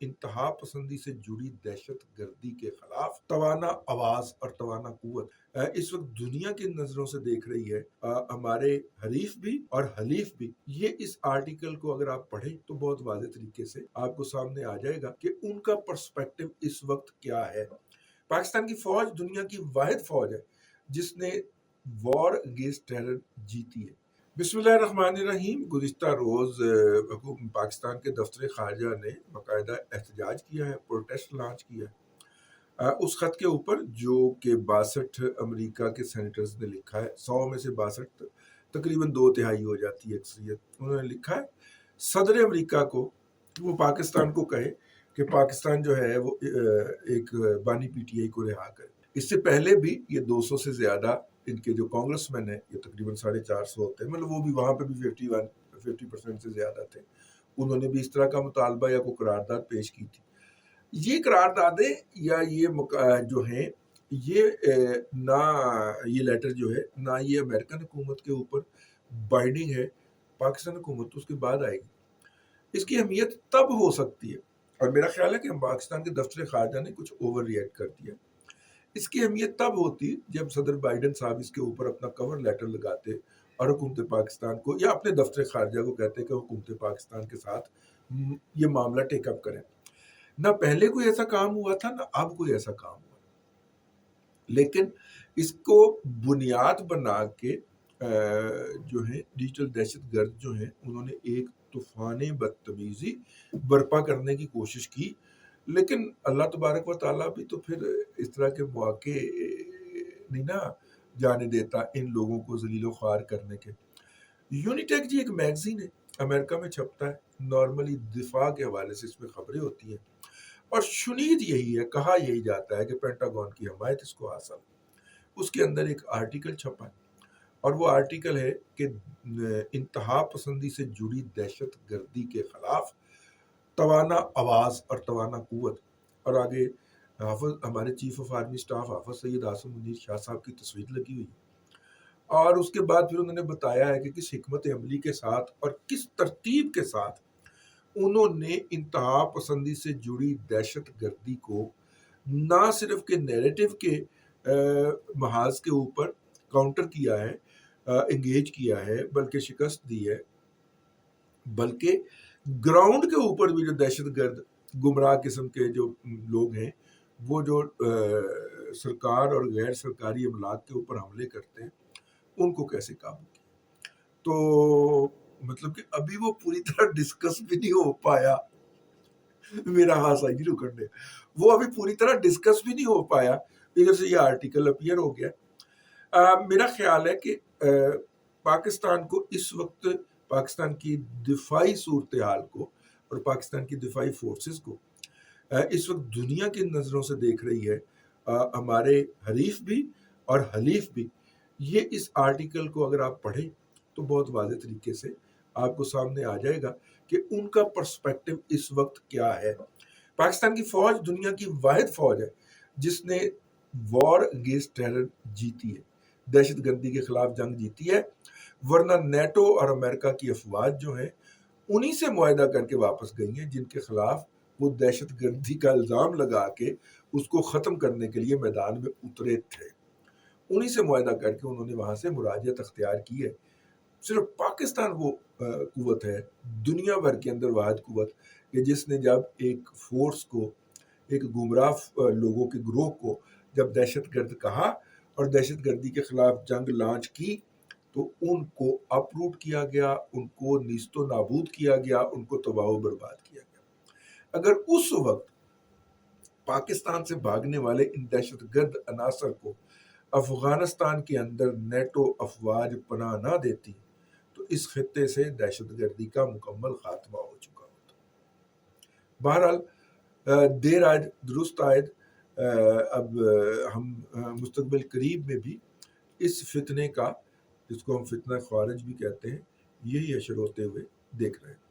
انتہا پسندی سے جڑی دہشت گردی کے خلاف توانا آواز اور توانا قوت اس وقت دنیا کی نظروں سے دیکھ رہی ہے۔ ہمارے حریف بھی اور حلیف بھی۔ یہ اس آرٹیکل کو اگر آپ پڑھیں تو بہت واضح طریقے سے آپ کو سامنے آ جائے گا کہ ان کا پرسپیکٹو اس وقت کیا ہے۔ پاکستان کی فوج دنیا کی واحد فوج ہے جس نے وار اگینسٹ ٹیرر جیتی ہے۔ بسم اللہ الرحمن الرحیم۔ گزشتہ روز پاکستان کے دفتر خارجہ نے باقاعدہ احتجاج کیا ہے، پروٹیسٹ لانچ کیا ہے اس خط کے اوپر جو کہ 62 امریکہ کے سینیٹرز نے لکھا ہے۔ 100 میں سے 62 تقریباً 2/3 ہو جاتی ہے اکثریت۔ انہوں نے لکھا ہے صدر امریکہ کو وہ پاکستان کو کہے کہ پاکستان جو ہے وہ ایک بانی پی ٹی آئی کو رہا کرے۔ اس سے پہلے بھی یہ 200 سے زیادہ ان کے جو کانگریس مین ہیں، یہ تقریباً 450 ہوتے ہیں، مطلب وہ بھی وہاں پہ بھی 50% سے زیادہ تھے، انہوں نے بھی اس طرح کا مطالبہ یا کوئی قرارداد پیش کی تھی۔ یہ قراردادیں یا یہ جو ہیں یہ نہ یہ لیٹر جو ہے نہ یہ امریکن حکومت کے اوپر بائنڈنگ ہے، پاکستان حکومت تو اس کے بعد آئے گی۔ اس کی اہمیت تب ہو سکتی ہے، اور میرا خیال ہے کہ ہم پاکستان کے دفتر خارجہ نے کچھ اوور ریئیکٹ کر دیا۔ اس کی اہمیت تب ہوتی جب صدر بائیڈن صاحب اس کے اوپر اپنا کور لیٹر لگاتے اور حکومت پاکستان کو یا اپنے دفتر خارجہ کو کہتے کہ حکومت پاکستان کے ساتھ یہ معاملہ ٹیک اپ کریں۔ نہ پہلے کوئی ایسا کام ہوا تھا، نہ اب کوئی ایسا کام ہوا، لیکن اس کو بنیاد بنا کے جو ہے ڈیجیٹل دہشت گرد جو ہیں انہوں نے ایک طوفان بدتمیزی برپا کرنے کی کوشش کی، لیکن اللہ تبارک و تعالیٰ بھی تو پھر اس طرح کے مواقع نہیں نا جانے دیتا ان لوگوں کو ذلیل و خوار کرنے کے۔ یونیٹیک جی ایک میگزین ہے، امریکہ میں چھپتا ہے، نارملی دفاع کے حوالے سے اس میں خبریں ہوتی ہیں، اور شنید یہی ہے، کہا یہی جاتا ہے کہ پینٹاگون کی حمایت اس کو حاصل۔ اس کے اندر ایک آرٹیکل چھپا ہے، اور وہ آرٹیکل ہے کہ انتہا پسندی سے جڑی دہشت گردی کے خلاف توانا آواز اور توانا قوت۔ اور آگے ہمارے چیف آف آرمی سٹاف حافظ سید عاصم منیر شاہ صاحب کی تصویر لگی ہوئی، اور اس کے بعد پھر انہوں نے بتایا ہے کہ کس حکمت عملی کے ساتھ اور کس ترتیب کے ساتھ انہوں نے انتہا پسندی سے جڑی دہشت گردی کو نہ صرف کہ نیریٹو کے محاذ کے اوپر کاؤنٹر کیا ہے، انگیج کیا ہے، بلکہ شکست دی ہے، بلکہ گراؤنڈ کے اوپر بھی جو دہشت گرد گمراہ قسم کے جو لوگ ہیں وہ جو سرکار اور غیر سرکاری املاک کے اوپر حملے کرتے ہیں ان کو کیسے قابو کیا۔ تو مطلب کہ ابھی وہ پوری طرح ڈسکس بھی نہیں ہو پایا، میرا ہاتھ آئی نہیں رکڑنے، وہ ابھی پوری طرح ڈسکس بھی نہیں ہو پایا، ادھر سے یہ آرٹیکل اپیئر ہو گیا۔ میرا خیال ہے کہ پاکستان کو اس وقت پاکستان کی دفاعی صورتحال کو اور پاکستان کی دفاعی فورسز کو اس وقت دنیا کی نظروں سے دیکھ رہی ہے، ہمارے حریف بھی اور حلیف بھی۔ یہ اس آرٹیکل کو اگر آپ پڑھیں تو بہت واضح طریقے سے آپ کو سامنے آ جائے گا کہ ان کا پرسپیکٹو اس وقت کیا ہے۔ پاکستان کی فوج دنیا کی واحد فوج ہے جس نے وار اگینسٹ ٹیرر جیتی ہے، دہشت گردی کے خلاف جنگ جیتی ہے، ورنہ نیٹو اور امریکہ کی افواج جو ہیں انہی سے معاہدہ کر کے واپس گئی ہیں جن کے خلاف وہ دہشت گردی کا الزام لگا کے اس کو ختم کرنے کے لیے میدان میں اترے تھے، انہی سے معاہدہ کر کے انہوں نے وہاں سے مراجعت اختیار کی ہے۔ صرف پاکستان وہ قوت ہے دنیا بھر کے اندر واحد قوت کہ جس نے جب ایک فورس کو، ایک گمراہ لوگوں کے گروہ کو جب دہشت گرد کہا اور دہشت گردی کے خلاف جنگ لانچ کی تو ان کو اپروٹ کیا گیا، ان کو نیست و نابود کیا گیا، ان کو تباہ و برباد کیا گیا۔ اگر اس وقت پاکستان سے بھاگنے والے ان دہشت گرد عناصر کو افغانستان کے اندر نیٹو افواج پناہ نہ دیتی تو اس خطے سے دہشت گردی کا مکمل خاتمہ ہو چکا ہوتا۔ بہرحال دیر آئد درست آئد، اب ہم مستقبل قریب میں بھی اس فتنے کا، جس کو ہم فتنہ خوارج بھی کہتے ہیں، یہی اشر ہوتے ہوئے دیکھ رہے ہیں۔